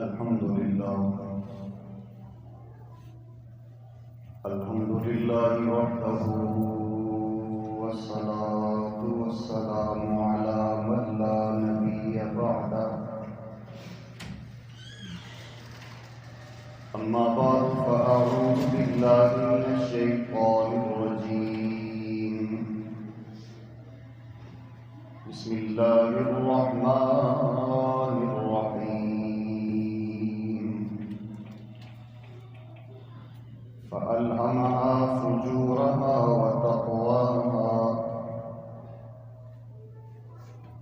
الحمد لله وحده والصلاة والسلام على من لا نبي بعده أما بعد فأعوذ بالله من الشيطان الرجيم بسم الله الرحمن الرحيم فألهمها فجورها وتقواها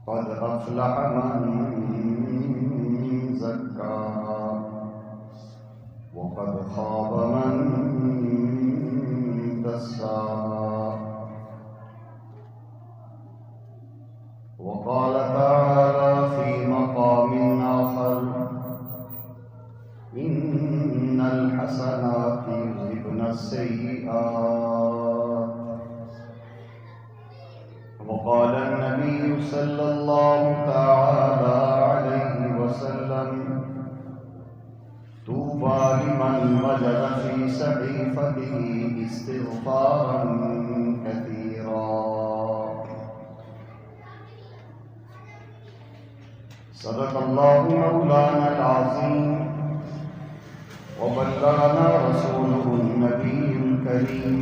قد أفلح من زكاها وقد خاب من دساها وقال تعالى في مقام آخر إن الحسنات يذهبن السيئات وقال النبي صلى الله تعالى عليه وسلم طوبى لمن وجد في صحيفته استغفارا كثيرا صدق الله مولانا العظيم وبلغنا رسوله النبي الكريم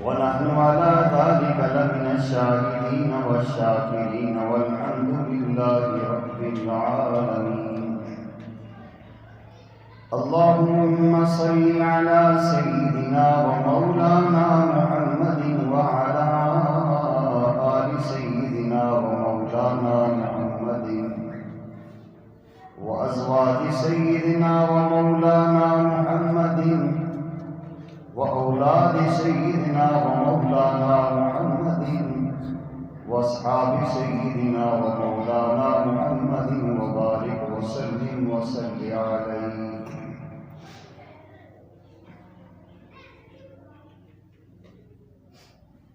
ونحن على ذلك لمن الشاهدين والشاكرين والحمد لله رب العالمين اللهم صل على سيدنا ومولانا محمد وعلى آل سيدنا ومولانا محمد وأزواج سيدنا ومولانا محمد وأولاد سيدنا ومولانا محمد وأصحاب سيدنا ومولانا محمد وبارك وسلم وصل عليه.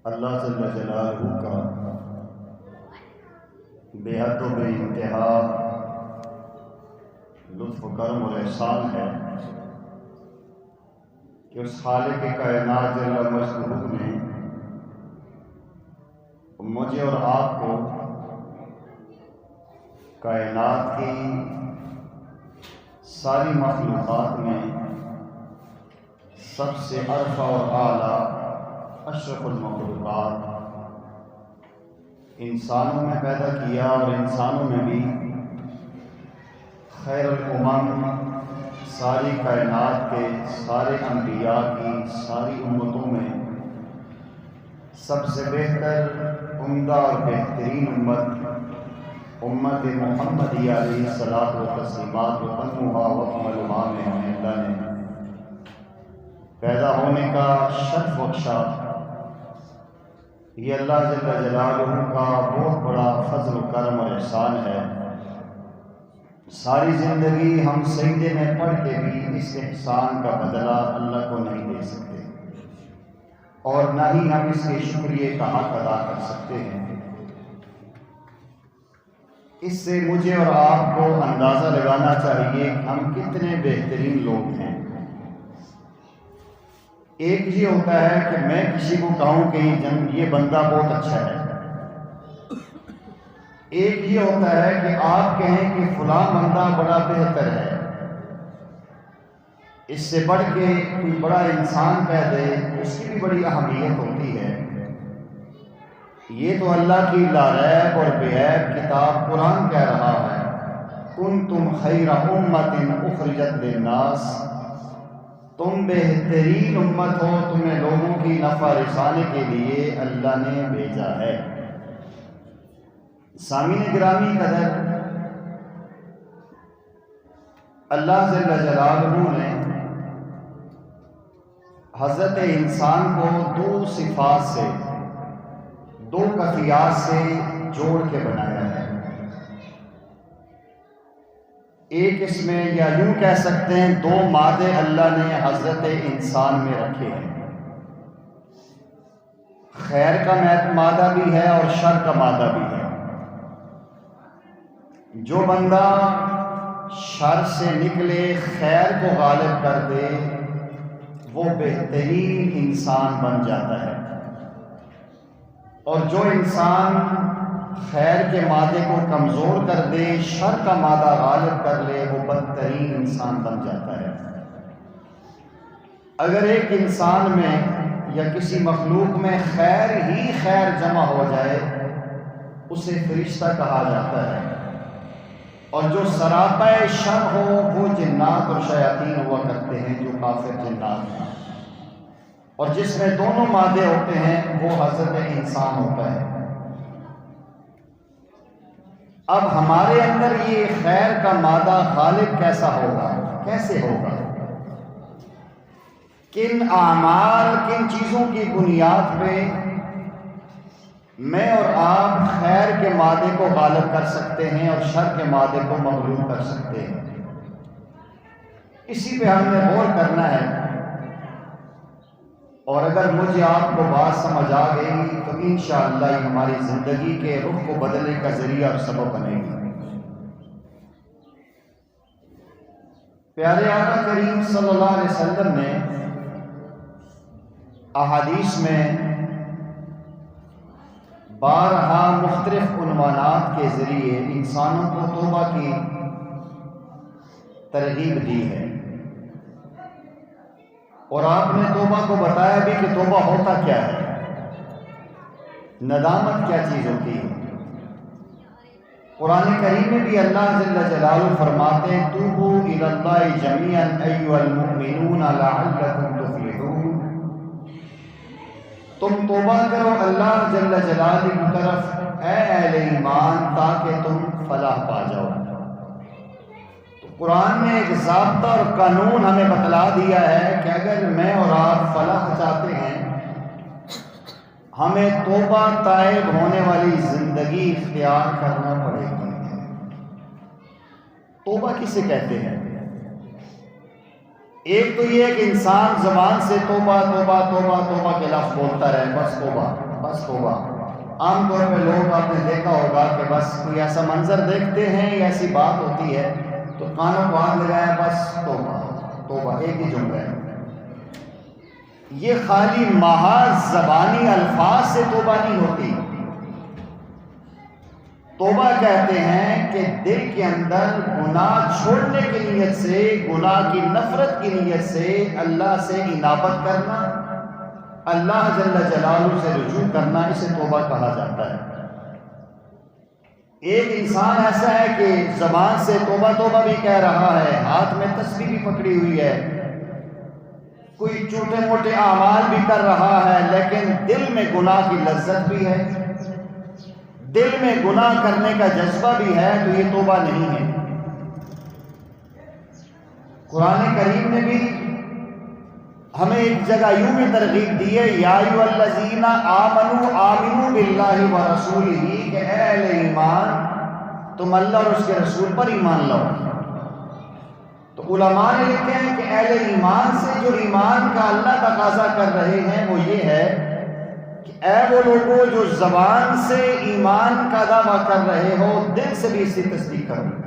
اللہ جل جلالہ کا بے حد و بے انتہا لطف کرم اور احسان ہے کہ اس خالق کائنات جل مجدہ نے مجھے اور آپ کو کائنات کی ساری مخلوقات میں سب سے ارفع اور اعلیٰ اشرف المخلوقات انسانوں میں پیدا کیا اور انسانوں میں بھی خیر الامم ساری کائنات کے سارے انبیاء کی ساری امتوں میں سب سے بہتر عمدہ اور بہترین امت محمدیہ علیہ الصلاۃ والتسلیمات وتمہا وکملہا میں ہمیں اللہ نے پیدا ہونے کا شرف بخشا. یہ اللہ جل جلالہ کا بہت بڑا فضل و کرم اور احسان ہے. ساری زندگی ہم سجدے میں پڑھ کے بھی اس احسان کا بدلہ اللہ کو نہیں دے سکتے اور نہ ہی ہم اس کے شکریہ کا حق ادا کر سکتے ہیں. اس سے مجھے اور آپ کو اندازہ لگانا چاہیے کہ ہم کتنے بہترین لوگ ہیں. ایک یہ ہوتا ہے کہ میں کسی کو کہوں کہ یہ بندہ بہت اچھا ہے. ایک یہ ہوتا ہے کہ آپ کہیں کہ فلاں بندہ بڑا بہتر ہے. اس سے بڑھ کے کوئی بڑا انسان کہہ دے اس کی بھی بڑی اہمیت ہوتی ہے. یہ تو اللہ کی لاریب اور بے عیب کتاب قرآن کہہ رہا ہے کنتم خیر امۃ اخرجت للناس، تم بہترین امت ہو، تمہیں لوگوں کی نفع رسانے کے لیے اللہ نے بھیجا ہے. سامعین گرامی قدر، اللہ جل جلالہ نے حضرت انسان کو دو صفات سے دو کیفیات سے جوڑ کے بنایا ہے. ایک اس میں یا یوں کہہ سکتے ہیں دو مادے اللہ نے حضرت انسان میں رکھے ہیں. خیر کا مادہ بھی ہے اور شر کا مادہ بھی ہے. جو بندہ شر سے نکلے، خیر کو غالب کر دے، وہ بہترین انسان بن جاتا ہے۔ اور جو انسان خیر کے مادے کو کمزور کر دے، شر کا مادہ غالب کر لے، وہ بدترین انسان بن جاتا ہے۔ اگر ایک انسان میں یا کسی مخلوق میں خیر ہی خیر جمع ہو جائے، اسے فرشتہ کہا جاتا ہے، اور جو سراپا شر ہو وہ جنات اور شیاطین ہوا کرتے ہیں، جو کافر جنات ہیں، اور جس میں دونوں مادے ہوتے ہیں وہ حضرت انسان ہوتا ہے۔ اب ہمارے اندر یہ خیر کا مادہ غالب کیسا ہوگا، کیسے ہوگا؟ کن اعمال، کن چیزوں کی بنیاد پہ میں اور آپ خیر کے مادے کو غالب کر سکتے ہیں اور شر کے مادے کو مغلوب کر سکتے ہیں؟ اسی پہ ہم نے غور کرنا ہے، اور اگر مجھے آپ کو بات سمجھ آ گئی تو انشاءاللہ یہ ہماری زندگی کے رخ کو بدلنے کا ذریعہ اور سبب بنے گی۔ پیارے آقا کریم صلی اللہ علیہ وسلم نے احادیث میں بارہا مختلف عنوانات کے ذریعے انسانوں کو توبہ کی ترغیب دی ہے، اور آپ نے توبہ کو بتایا بھی کہ توبہ ہوتا کیا ہے، ندامت کیا چیز ہوتی ہے۔ قرآن کریم میں بھی اللہ جل جلالہ فرماتے ہیں توبوا الی اللہ جمیعا ایھا المؤمنون لعلکم تفلحون، تم توبہ کرو اللہ جل جلالہ کی طرف اے اہل ایمان تاکہ تم فلاح پا جاؤ۔ تو قرآن نے ایک ضابطہ اور قانون ہمیں بتلا دیا ہے کہ اگر میں اور آپ فلاح چاہتے ہیں، ہمیں توبہ تائب ہونے والی زندگی اختیار کرنا پڑے گی۔ توبہ کسے کہتے ہیں؟ ایک تو یہ کہ انسان زبان سے توبہ توبہ توبہ توبہ کے لفظ بولتا رہے، بس توبہ بس توبہ۔ عام طور پہ لوگ آپ نے دیکھا ہوگا کہ بس کوئی ایسا منظر دیکھتے ہیں یا ایسی بات ہوتی ہے تو کانوں کو ہاتھ لگایا، بس توبہ توبہ، ایک ہی جملہ ہے۔ یہ خالی محض زبانی الفاظ سے توبہ نہیں ہوتی۔ توبہ کہتے ہیں کہ دل کے اندر گناہ چھوڑنے کی نیت سے، گناہ کی نفرت کی نیت سے اللہ سے انابت کرنا، اللہ جل جلالہ سے رجوع کرنا، اسے توبہ کہا جاتا ہے۔ ایک انسان ایسا ہے کہ زبان سے توبہ توبہ بھی کہہ رہا ہے، ہاتھ میں تسبیح بھی پکڑی ہوئی ہے، کوئی چھوٹے موٹے اعمال بھی کر رہا ہے، لیکن دل میں گناہ کی لذت بھی ہے، دل میں گناہ کرنے کا جذبہ بھی ہے، تو یہ توبہ نہیں ہے۔ قرآن کریم نے بھی ہمیں ایک جگہ یوں بھی ترغیب دی ہے، یا ایھا الذین آمنوا آمنوا باللہ ورسولہ، کہ اے اہل ایمان تم اللہ اور اس کے رسول پر ایمان لاؤ۔ تو علماء نے لکھے ہیں کہ اہل ایمان سے جو ایمان کا اللہ تقاضا کر رہے ہیں وہ یہ ہے کہ اے وہ لوگوں جو زبان سے ایمان کا دعویٰ کر رہے ہو، دل سے بھی اس کی تصدیق کرو۔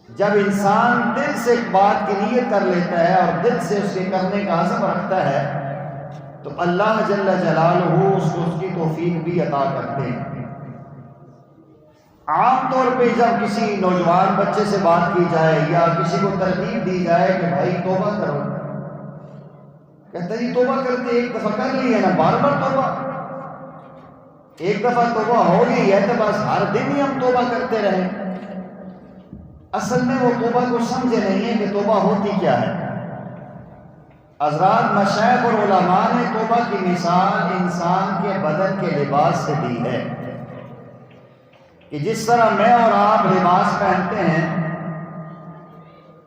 جب انسان دل سے ایک بات کی نیت کر لیتا ہے اور دل سے اس کے کرنے کا عزم رکھتا ہے تو اللہ جل جلالہ اس کو اس کی توفیق بھی عطا کرتے ہیں۔ عام طور پہ جب کسی نوجوان بچے سے بات کی جائے یا کسی کو ترغیب دی جائے کہ بھائی توبہ کرو، کہتا ہے توبہ کرتے ایک دفعہ کر لی ہے نا، بار بار توبہ؟ ایک دفعہ توبہ ہو گئی ہے تو بس ہر دن ہی ہم توبہ کرتے رہیں۔ اصل میں وہ توبہ کو سمجھے نہیں ہے کہ توبہ ہوتی کیا ہے۔ حضرات مشائخ اور علماء نے توبہ کی مثال انسان کے بدن کے لباس سے دی ہے کہ جس طرح میں اور آپ لباس پہنتے ہیں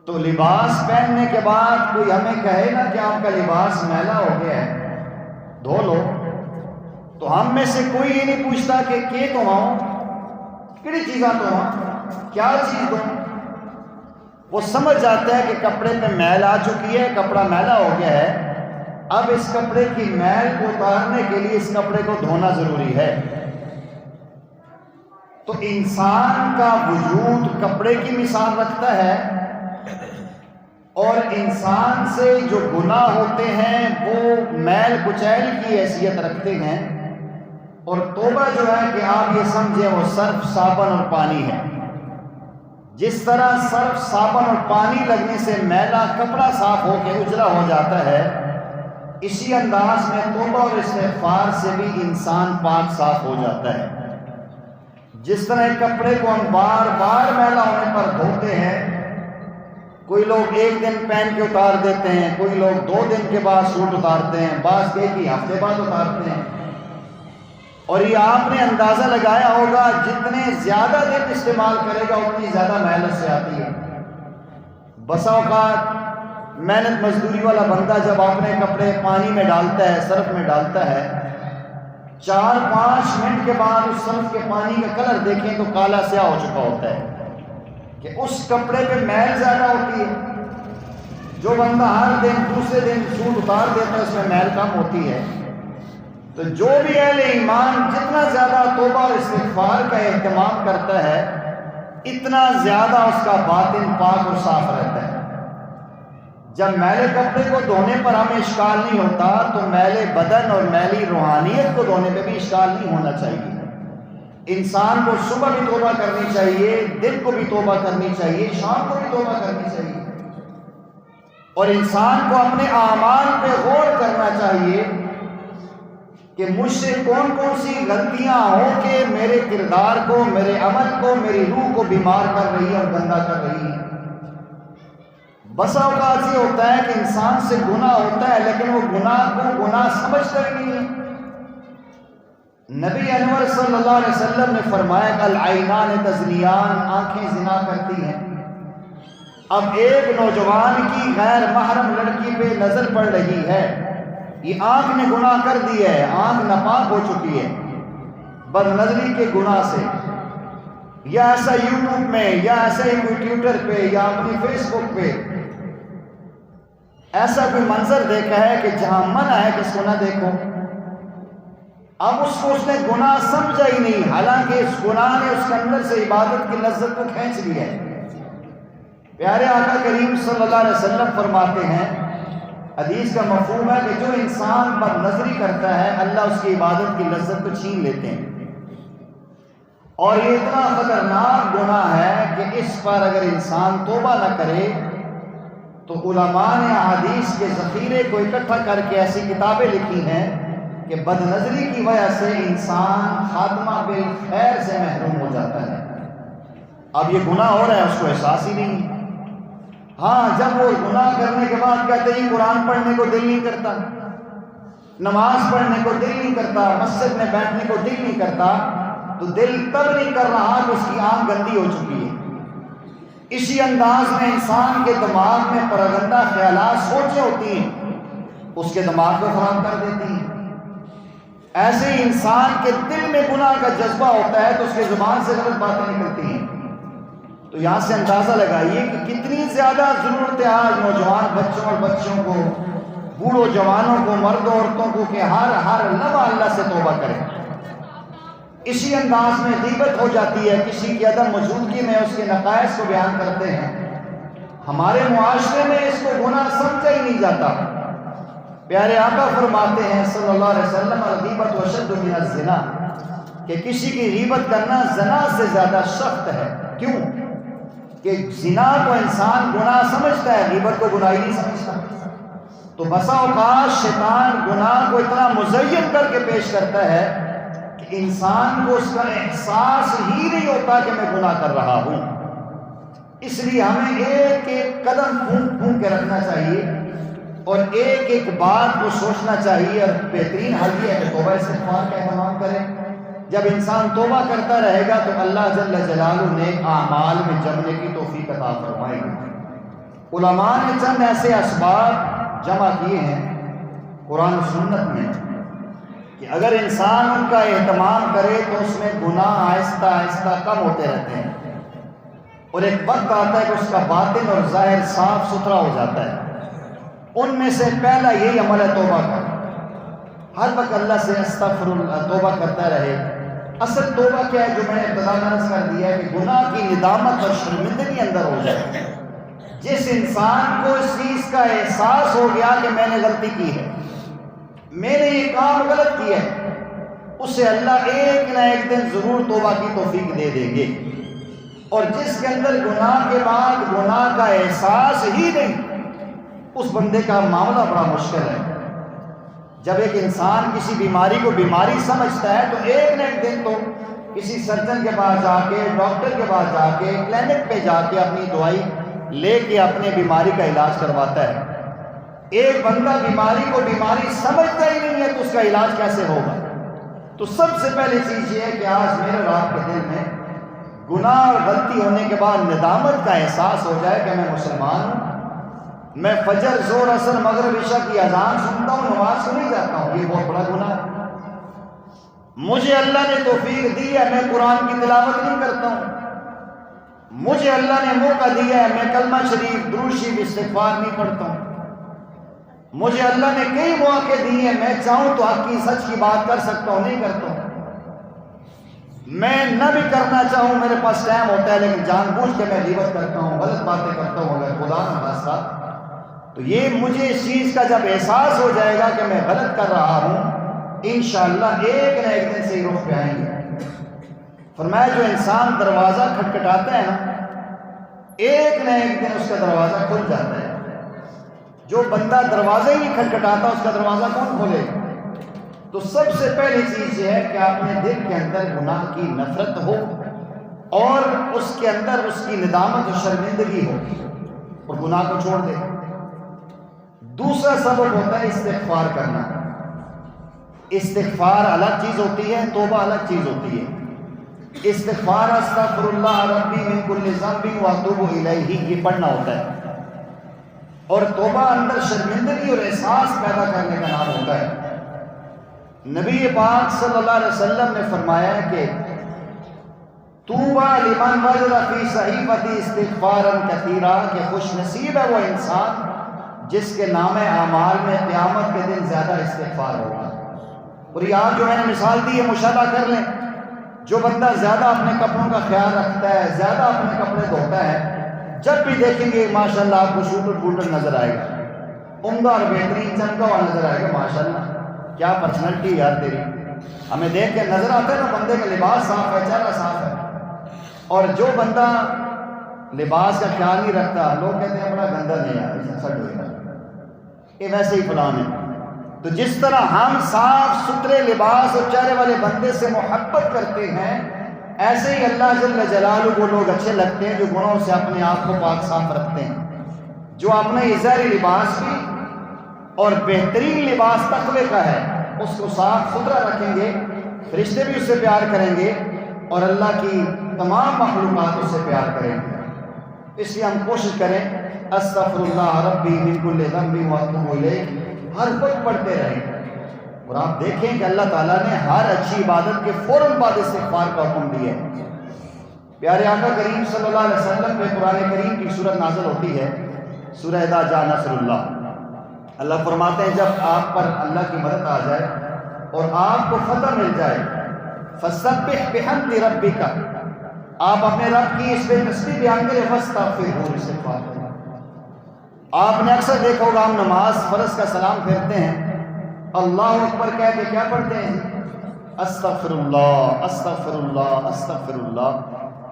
تو لباس پہننے کے بعد کوئی ہمیں کہے نا کہ آپ کا لباس میلا ہو گیا ہے، دھو لو، تو ہم میں سے کوئی یہ نہیں پوچھتا کہ تو آؤں کہڑی چیزاں تو آؤں، کیا چیز دوں۔ وہ سمجھ جاتا ہے کہ کپڑے پہ میل آ چکی ہے، کپڑا میلا ہو گیا ہے، اب اس کپڑے کی میل کو اتارنے کے لیے اس کپڑے کو دھونا ضروری ہے۔ تو انسان کا وجود کپڑے کی مثال رکھتا ہے، اور انسان سے جو گناہ ہوتے ہیں وہ میل کچیل کی حیثیت رکھتے ہیں، اور توبہ جو ہے کہ آپ یہ سمجھیں وہ صرف صابن اور پانی ہے۔ جس طرح صرف صابن اور پانی لگنے سے میلا کپڑا صاف ہو کے اجلا ہو جاتا ہے، اسی انداز میں توبہ اور استغفار سے بھی انسان پاک صاف ہو جاتا ہے۔ جس طرح کپڑے کو ہم بار بار میلا ہونے پر دھوتے ہیں، کوئی لوگ ایک دن پہن کے اتار دیتے ہیں، کوئی لوگ 2 دن کے بعد سوٹ اتارتے ہیں، بعض ایک ہی ہفتے بعد اتارتے ہیں، اور یہ آپ نے اندازہ لگایا ہوگا جتنے زیادہ دن استعمال کرے گا اتنی زیادہ محنت سے آتی ہے۔ بسا اوقات محنت مزدوری والا بندہ جب اپنے کپڑے پانی میں ڈالتا ہے، سرف میں ڈالتا ہے، 4-5 منٹ کے بعد اس سرف کے پانی کا کلر دیکھیں تو کالا سیاہ ہو چکا ہوتا ہے کہ اس کپڑے پہ میل زیادہ ہوتی ہے۔ جو بندہ ہر دن دوسرے دن سوٹ اتار دیتا ہے اس میں میل کم ہوتی ہے۔ تو جو بھی اہل ایمان جتنا زیادہ توبہ اور استغفار کا اہتمام کرتا ہے، اتنا زیادہ اس کا باطن پاک اور صاف رہتا ہے۔ جب میلے کپڑے کو دھونے پر ہمیں اشکال نہیں ہوتا تو میلے بدن اور میلی روحانیت کو دھونے پہ بھی اشکال نہیں ہونا چاہیے۔ انسان کو صبح بھی توبہ کرنی چاہیے، دن کو بھی توبہ کرنی چاہیے، شام کو بھی توبہ کرنی چاہیے، اور انسان کو اپنے اعمال پہ غور کرنا چاہیے کہ مجھ سے کون کون سی غلطیاں ہو کہ میرے کردار کو، میرے عمل کو، میری روح کو بیمار کر رہی ہے اور گندا کر رہی ہے۔ بسا اوقات یہ ہوتا ہے کہ انسان سے گناہ ہوتا ہے لیکن وہ گناہ کو گناہ سمجھتا ہی نہیں ہے۔ نبی انور صلی اللہ علیہ وسلم نے فرمایا کہ العینان تزنیان، آنکھیں زنا کرتی ہیں۔ اب ایک نوجوان کی غیر محرم لڑکی پہ نظر پڑ رہی ہے، یہ آنکھ نے گناہ کر دی ہے، آنکھ ناپاک ہو چکی ہے بد نظری کے گناہ سے، یا ایسا یوٹیوب میں یا ایسا ہی کوئی ٹویٹر پہ یا اپنی فیس بک پہ ایسا کوئی منظر دیکھا ہے کہ جہاں منع ہے کہ اس کو نہ دیکھو۔ اب اس نے گناہ سمجھا ہی نہیں، حالانکہ اس گناہ نے اس کے اندر سے عبادت کی لذت کو کھینچ لی ہے۔ پیارے آقا کریم صلی اللہ علیہ وسلم فرماتے ہیں، حدیث کا مفہوم ہے کہ جو انسان بد نظری کرتا ہے اللہ اس کی عبادت کی لذت کو چھین لیتے ہیں، اور یہ اتنا خطرناک گناہ ہے کہ اس پر اگر انسان توبہ نہ کرے تو علماء نے احادیث کے ذخیرے کو اکٹھا کر کے ایسی کتابیں لکھی ہیں کہ بد نظری کی وجہ سے انسان خاتمہ بالخیر سے محروم ہو جاتا ہے۔ اب یہ گناہ ہو رہا ہے اس کو احساس ہی نہیں۔ ہاں، جب وہ گناہ کرنے کے بعد کہتے ہیں قرآن پڑھنے کو دل نہیں کرتا، نماز پڑھنے کو دل نہیں کرتا، مسجد میں بیٹھنے کو دل نہیں کرتا، تو دل تب نہیں کر رہا کہ اس کی آنکھ گندی ہو چکی ہے۔ اسی انداز میں انسان کے دماغ میں پرگندہ خیالات سوچیں ہوتی ہیں، اس کے دماغ کو خراب کر دیتی ہیں۔ ایسے ہی انسان کے دل میں گناہ کا جذبہ ہوتا ہے تو اس کی زبان سے غلط باتیں نکلتی ہیں۔ تو یہاں سے اندازہ لگائیے کہ کتنی زیادہ ضرورت ہے آج نوجوان بچوں اور بچوں کو، بوڑھوں جوانوں کو، مرد عورتوں کو کہ ہر لمحہ اللہ سے توبہ کریں۔ اسی انداز میں غیبت ہو جاتی ہے، کسی کی عدم موجودگی میں اس کے نقائص کو بیان کرتے ہیں۔ ہمارے معاشرے میں اس کو گناہ سمجھا ہی نہیں جاتا۔ پیارے آقا فرماتے ہیں صلی اللہ علیہ وسلم، الغیبۃ اشد من الزنا، کہ کسی کی غیبت کرنا زنا سے زیادہ سخت ہے۔ کیوں؟ کہ زنا کو انسان گناہ سمجھتا ہے، غیبت کو گناہ ہی نہیں سمجھتا۔ تو بسا اوقات شیطان گناہ کو اتنا مزین کر کے پیش کرتا ہے کہ انسان کو اس کا احساس ہی نہیں ہوتا کہ میں گناہ کر رہا ہوں۔ اس لیے ہمیں ایک ایک قدم پھونک پھونک کے رکھنا چاہیے اور ایک ایک بات کو سوچنا چاہیے، اور بہترین حل یہ ہے کہ توبہ استغفار کا اہتمام کریں۔ جب انسان توبہ کرتا رہے گا تو اللہ جل جلالہ نیک اعمال میں جمنے کی توفیق عطا فرمائے گا۔ علماء نے چند ایسے اسباب جمع کیے ہیں قرآن و سنت میں کہ اگر انسان ان کا اہتمام کرے تو اس میں گناہ آہستہ آہستہ کم ہوتے رہتے ہیں، اور ایک وقت آتا ہے کہ اس کا باطن اور ظاہر صاف ستھرا ہو جاتا ہے۔ ان میں سے پہلا یہی عمل ہے توبہ کا۔ ہر وقت اللہ سے استغفر اللہ، توبہ کرتا رہے، اصل توبہ کیا ہے جو میں نے ابتدا میں عرض کر دیا ہے کہ گناہ کی ندامت اور شرمندگی اندر ہو جائے. جس انسان کو اس چیز کا احساس ہو گیا کہ میں نے غلطی کی ہے، میں نے یہ کام غلط کیا ہے، اسے اللہ ایک نہ ایک دن ضرور توبہ کی توفیق دے دیں گے. اور جس کے اندر گناہ کے بعد گناہ کا احساس ہی نہیں، اس بندے کا معاملہ بڑا مشکل ہے. جب ایک انسان کسی بیماری کو بیماری سمجھتا ہے تو ایک نہ ایک دن تو کسی سرجن کے پاس جا کے، ڈاکٹر کے پاس جا کے، کلینک پہ جا کے اپنی دوائی لے کے اپنے بیماری کا علاج کرواتا ہے. ایک بندہ بیماری کو بیماری سمجھتا ہی نہیں ہے تو اس کا علاج کیسے ہوگا؟ تو سب سے پہلی چیز یہ ہے کہ آج میرے اور آپ کے دل میں گناہ اور غلطی ہونے کے بعد ندامت کا احساس ہو جائے کہ میں مسلمان ہوں، میں فجر، ظہر، عصر، مغرب، عشاء کی اذان سنتا ہوں، نماز کو نہیں جاتا ہوں، یہ بہت بڑا گناہ ہے. مجھے اللہ نے توفیق دی ہے، میں قرآن کی تلاوت نہیں کرتا ہوں. مجھے اللہ نے موقع دیا ہے، میں کلمہ شریف، درود شریف، استغفار نہیں پڑھتا ہوں. مجھے اللہ نے کئی مواقع دیے ہیں، میں چاہوں تو حق کی سچ کی بات کر سکتا ہوں، نہیں کرتا ہوں. میں نہ بھی کرنا چاہوں، میرے پاس ٹائم ہوتا ہے، لیکن جان بوجھ کے میں غیبت کرتا ہوں، غلط باتیں کرتا ہوں. اگر خدا نہ خواستہ تو یہ مجھے اس چیز کا جب احساس ہو جائے گا کہ میں غلط کر رہا ہوں، انشاءاللہ ایک نہ ایک دن سے ہی رخ پہ آئیں گے. فرمایا جو انسان دروازہ کھٹکھٹاتا ہے نا، ایک نہ ایک دن اس کا دروازہ کھل جاتا ہے. جو بندہ دروازہ ہی نہیں کھٹکھٹاتا اس کا دروازہ کون کھولے گا؟ تو سب سے پہلی چیز یہ ہے کہ اپنے دل کے اندر گناہ کی نفرت ہو اور اس کے اندر اس کی ندامت و شرمندگی ہو اور گناہ کو چھوڑ دے. دوسرا سبب ہوتا ہے استغفار کرنا. استغفار الگ چیز ہوتی ہے، توبہ الگ چیز ہوتی ہے. استغفار استغفر اللہ ربی من کل ذنب واتوب الیہ یہ پڑھنا ہوتا ہے، اور توبہ اندر شرمندگی اور احساس پیدا کرنے کا نام ہوتا ہے. نبی پاک صلی اللہ علیہ وسلم نے فرمایا کہ طوبیٰ لمن وجد فی صحیفتی استغفارا کثیرا، کہ خوش نصیب ہے وہ انسان جس کے نام اعمال میں قیامت کے دن زیادہ استغفار ہوگا. اور یہ آج جو میں نے مثال دی ہے مشاہدہ کر لیں، جو بندہ زیادہ اپنے کپڑوں کا خیال رکھتا ہے، زیادہ اپنے کپڑے دھوتا ہے، جب بھی دیکھیں گے ماشاءاللہ آپ کو شوٹر بوٹر نظر آئے گا، عمدہ اور بہترین چمکا ہوا نظر آئے گا. ماشاءاللہ کیا پرسنالٹی یار تیری. ہمیں دیکھ کے نظر آتا ہے نا بندے کا لباس صاف ہے، چہرہ صاف ہے. اور جو بندہ لباس کا خیال نہیں رکھتا، لوگ کہتے ہیں بڑا گندا نہیں یار، سٹ ہوئے گا، یہ ویسے ہی فلان ہے. تو جس طرح ہم صاف ستھرے لباس اور چہرے والے بندے سے محبت کرتے ہیں، ایسے ہی اللہ جل جلالہ کو لوگ اچھے لگتے ہیں جو گناہوں سے اپنے آپ کو پاک صاف رکھتے ہیں، جو اپنا یہ ظاہری لباس بھی اور بہترین لباس تقوی کا ہے اس کو صاف ستھرا رکھیں گے، فرشتے بھی اس سے پیار کریں گے اور اللہ کی تمام مخلوقات اس سے پیار کریں گے. اس لیے ہم کوشش کریں استغفر اللہ ربی من کل ذنب واتوب الیہ ہر وقت پڑھتے رہیں. اور آپ دیکھیں کہ اللہ تعالیٰ نے ہر اچھی عبادت کے فوراً بعد استغفار کا حکم دیا ہے. پیارے آقا کریم صلی اللہ علیہ وسلم پہ قرآن کریم کی سورت نازل ہوتی ہے، سورہ اذا جاء نصر اللہ. اللہ فرماتے ہیں جب آپ پر اللہ کی مدد آ جائے اور آپ کو فتح مل جائے، فسبح بحمد ربک، آپ اپنے رب کی اس پہ تسبیح بیان کریں، فاستغفرہ، استغفار کریں. آپ نے اکثر دیکھا ہوگا ہم نماز فرض کا سلام پھیرتے ہیں، اللہ اکبر کہہ کے کیا پڑھتے ہیں؟ استغفر اللہ استغفر اللہ استغفر اللہ.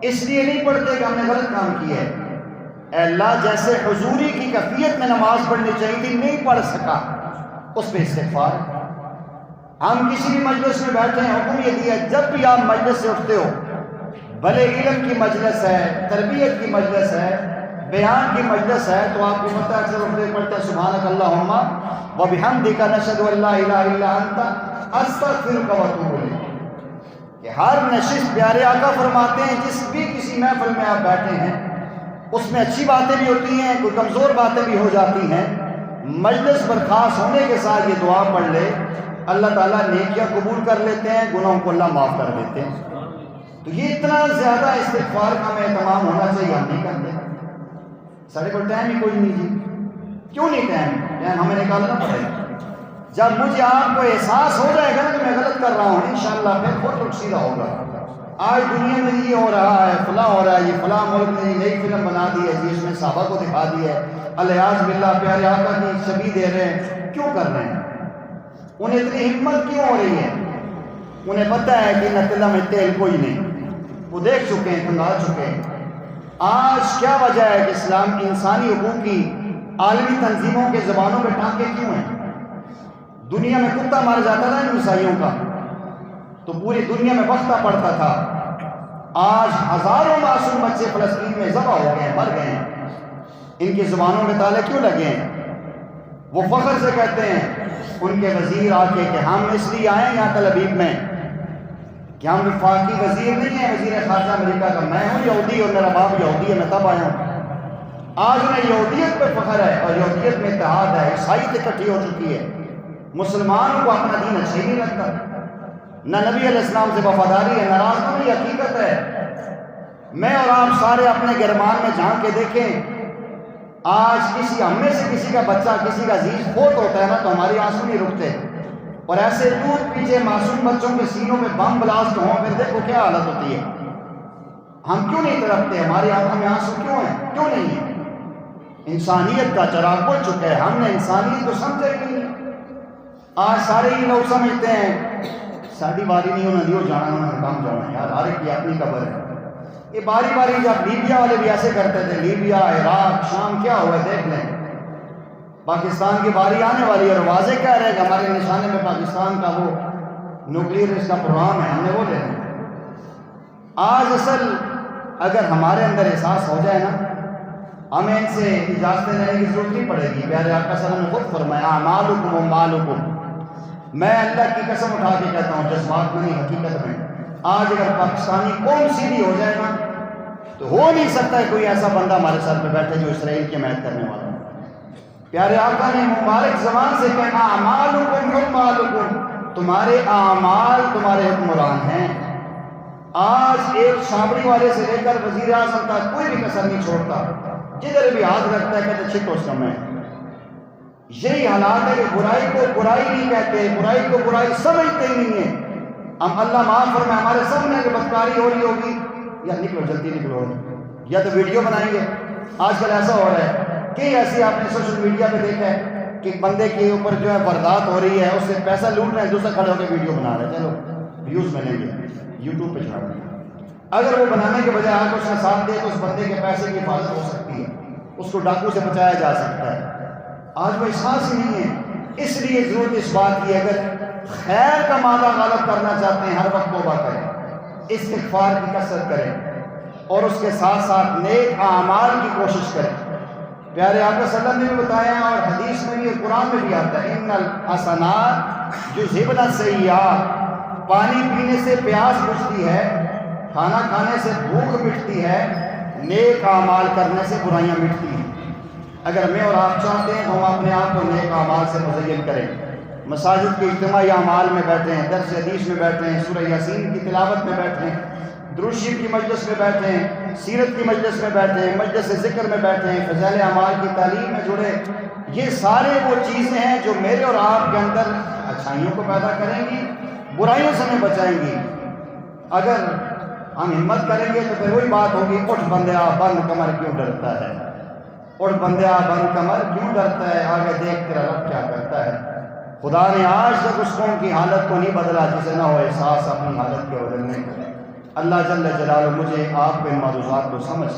اس لیے نہیں پڑھتے کہ ہم نے غلط کام کیا ہے. اے اللہ جیسے حضوری کی کیفیت میں نماز پڑھنی چاہیے تھی نہیں پڑھ سکا، اس پہ استغفار. ہم کسی بھی مجلس میں بیٹھے ہیں، حکم یہ دیا جب بھی آپ مجلس سے اٹھتے ہو، بھلے علم کی مجلس ہے، تربیت کی مجلس ہے، بیان کی مجلس ہے، تو آپ کو پتہ ہے اکثر اٹھتے پڑھتے ہیں سبحانک اللہم وبحمدک نشہد ان لا الہ الا انت استغفرک واتوب الیک. کہ ہر نشست پیارے آقا فرماتے ہیں جس بھی کسی محفل میں آپ بیٹھے ہیں اس میں اچھی باتیں بھی ہوتی ہیں، کوئی کمزور باتیں بھی ہو جاتی ہیں، مجلس برخاست ہونے کے ساتھ یہ دعا پڑھ لے، اللہ تعالیٰ نیکیاں قبول کر لیتے ہیں، گناہوں کو اللہ معاف کر دیتے ہیں. تو یہ اتنا زیادہ استغفار کا ہمیں اہتمام ہونا چاہیے، ہم نہیں کرتے. سارے کو ٹائم ہی کوئی نہیں جی. کیوں نہیں ٹائم ہمیں نکالنا پڑے گا. جب مجھے آپ کو احساس ہو جائے گا نا کہ میں غلط کر رہا ہوں انشاءاللہ پھر خود رخ سیدھا ہوگا. آج دنیا میں یہ ہو رہا ہے، فلاں ہو رہا ہے، یہ فلاں ملک نے نئی فلم بنا دی ہے جس میں صحابہ کو دکھا دی ہے، الیاذ باللہ پیارے آقا کی شبیہ دے رہے ہیں. کیوں کر رہے ہیں؟ انہیں اتنی ہمت کیوں ہو رہی ہے؟ انہیں پتہ ہے کہ نتیجہ میں تیل کوئی نہیں، وہ دیکھ چکے ہیں، کنگال چکے ہیں. آج کیا وجہ ہے کہ اسلام انسانی حقوق کی عالمی تنظیموں کے زبانوں میں ٹانکے کیوں ہیں؟ دنیا میں کتا مار جاتا تھا ان عیسائیوں کا تو پوری دنیا میں بختہ پڑتا تھا. آج ہزاروں معصوم بچے فلسطین میں ذبح ہو گئے ہیں، مر گئے ہیں. ان کی زبانوں میں تالے کیوں لگے ہیں؟ وہ فخر سے کہتے ہیں ان کے وزیر آ کے کہ ہم اس لیے آئے یہاں تل ابیب میں کہ ہم وفاقی وزیر نہیں ہیں، وزیر خارجہ امریکہ کا میں ہوں یہودی اور میرا باپ یہودی ہے، میں تب آیا ہوں. آج انہیں یہودیت پہ فخر ہے اور یہودیت میں اتحاد ہے. عیسائیت اکٹھی ہو چکی ہے. مسلمانوں کو اپنا دین اچھا ہی نہیں لگتا، نہ نبی علیہ السلام سے وفاداری ہے، ناراض تو یہ حقیقت ہے. میں اور آپ سارے اپنے گرمان میں جھانک کے دیکھیں. آج ہم میں سے کسی کا بچہ، کسی کا عزیز فوت ہوتا ہے نا تو ہمارے آنسو نہیں رکتے، اور ایسے دودھ پیچھے معصوم بچوں کے سینوں میں بم بلاسٹ ہوں پھر دیکھو کیا حالت ہوتی ہے. ہم کیوں نہیں تڑپتے؟ ہماری آنکھوں میں آنسو کیوں ہیں؟ کیوں نہیں ہے؟ انسانیت کا چراغ بجھ چکا ہے، ہم نے انسانیت کو سمجھا ہی نہیں. آج سارے یہ لوگ سمجھتے ہیں ساڑی باری نہیں ہونا دیو جانا ہونا کام جانا، یار ہر ایک کی اپنی قبر ہے. یہ باری باری جب لیبیا والے بھی ایسے کرتے تھے، لیبیا، عراق، شام کیا ہوا ہے دیکھ لیں. پاکستان کی باری آنے والی ہے اور واضح کہہ رہے ہیں کہ ہمارے نشانے میں پاکستان کا وہ نیوکلیئر اس کا پروگرام ہے، ہم نے وہ لینا. آج اصل اگر ہمارے اندر احساس ہو جائے نا، ہمیں ان سے اجازتیں لینے کی ضرورت نہیں پڑے گی. پیارے آقا صلی اللہ علیہ وسلم نے خود فرمایا اعمالکم ومالکم. میں اللہ کی قسم اٹھا کے کہتا ہوں، جذبات میں نہیں حقیقت میں. آج اگر پاکستانی قوم سیدھی ہو جائے نا تو ہو نہیں سکتا ہے کوئی ایسا بندہ ہمارے سر پہ بیٹھے جو اسرائیل کی حمایت کرنے والا ہے. پیارے آقا نے مبارک زبان سے کہا اعمالکم ومالکم، تمہارے اعمال تمہارے حکمران ہیں. آج ایک چھابڑی والے سے لے کر وزیر اعظم تک کوئی بھی کسر نہیں چھوڑتا، جدھر بھی ہاتھ رکھتا ہے کہتے چھٹو اس کا میں. یہی حالات ہے کہ برائی کو برائی نہیں کہتے، برائی کو برائی سمجھتے ہی نہیں ہیں. ہم اللہ معاف فرمائے ہمارے سامنے کہ بدکاری ہو رہی ہوگی یا نکلو جلدی نکلو، یا تو ویڈیو بنائیں گے. آج کل ایسا ہو رہا ہے کہ ایسی آپ نے سوشل میڈیا پہ دیکھا ہے کہ بندے کے اوپر جو ہے واردات ہو رہی ہے، اس سے پیسہ لوٹ رہے ہیں، دوسرا کھڑے ہو کے ویڈیو بنا رہے ہیں، چلو ویوز ملیں گے، یوٹیوب پہ چڑھا رہے ہیں. اگر وہ بنانے کے بجائے آ کے اس نے ساتھ دے تو اس بندے کے پیسے کی حفاظت ہو سکتی ہے، اس کو ڈاکو سے بچایا جا سکتا ہے. آج وہ احساس ہی نہیں ہے. اس لیے ضرورت اس بات کی اگر خیر کا مادہ غالب کرنا چاہتے ہیں ہر وقت توبہ کریں، استغفار کی کثرت کریں اور اس کے ساتھ ساتھ نیک اعمال کی کوشش کریں. پیارے آقا صلی اللہ علیہ وسلم نے بھی بتایا اور حدیث میں بھی اور قرآن میں بھی آتا ہے ان الحسنات یذھبن السیئات. پانی پینے سے پیاس بجھتی ہے، کھانا کھانے سے بھوک مٹتی ہے، نیک اعمال کرنے سے برائیاں مٹتی ہیں. اگر میں اور آپ چاہتے ہیں تو ہم اپنے آپ کو نیک اعمال سے مزین کریں. مساجد کے اجتماعی اعمال میں بیٹھیں، درس حدیث میں بیٹھیں، سورہ یاسین کی تلاوت میں بیٹھیں، درود شریف کی مجلس میں بیٹھیں، سیرت کی مجلس میں بیٹھیں، مجلس ذکر میں بیٹھیں، فضائل اعمال کی تعلیم میں جڑیں. یہ سارے وہ چیزیں ہیں جو میرے اور آپ کے اندر اچھائیوں کو پیدا کریں گی، برائیوں سے ہمیں بچائیں گی. اگر ہم ہمت کریں گے تو پھر وہی بات ہوگی اٹھ بندیا بند کمر کیوں ڈرتا ہے، اٹھ بندیا بند کمر کیوں ڈرتا ہے، آگے دیکھ تیرا رب کیا کرتا ہے. خدا نے آج تک اس قوم کی حالت کو نہیں بدلا جسے نہ ہو احساس اپنی حالت کے بدلنے کا. اللہ جل جلالہ مجھے آپ کے معروضات کو سمجھ